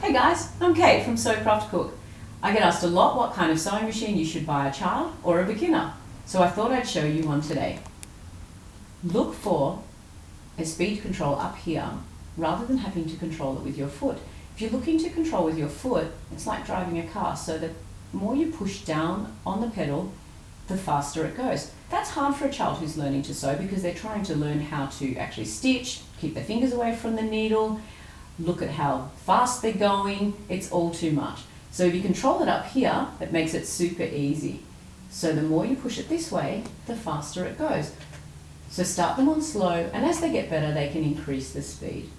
Hey guys, I'm Kate from Sewcraft Cook. I get asked a lot what kind of sewing machine you should buy a child or a beginner, so I thought I'd show you one today. Look for a speed control up here rather than having to control it with your foot. If you're looking to control with your foot, it's like driving a car, so the more you push down on the pedal, the faster it goes. That's hard for a child who's learning to sew because they're trying to learn how to actually stitch, keep their fingers away from the needle, look at how fast they're going. It's all too much. So if you control it up here, it makes it super easy. So the more you push it this way, the faster it goes. So start them on slow, and as they get better, they can increase the speed.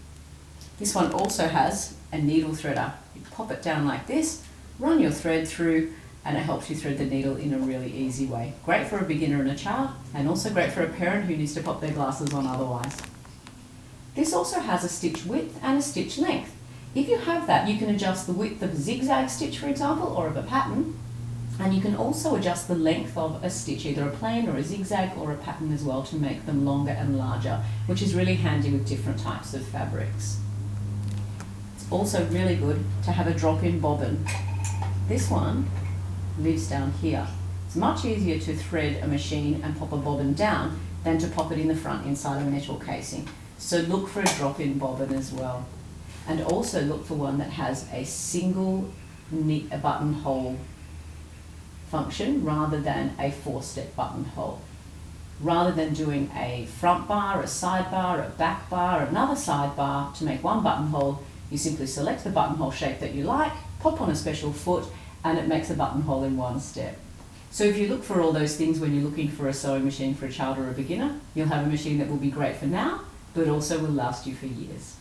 This one also has a needle threader. You pop it down like this, run your thread through, and it helps you thread the needle in a really easy way. Great for a beginner and a child, and also great for a parent who needs to pop their glasses on otherwise. This also has a stitch width and a stitch length. If you have that, you can adjust the width of a zigzag stitch, for example, or of a pattern, and you can also adjust the length of a stitch, either a plain or a zigzag or a pattern as well, to make them longer and larger, which is really handy with different types of fabrics. It's also really good to have a drop-in bobbin. This one lives down here. It's much easier to thread a machine and pop a bobbin down than to pop it in the front inside a metal casing. So look for a drop-in bobbin as well. And also look for one that has a single buttonhole function rather than a 4-step buttonhole. Rather than doing a front bar, a side bar, a back bar, another side bar to make one buttonhole, you simply select the buttonhole shape that you like, pop on a special foot, and it makes a buttonhole in one step. So if you look for all those things when you're looking for a sewing machine for a child or a beginner, you'll have a machine that will be great for now, but also will last you for years.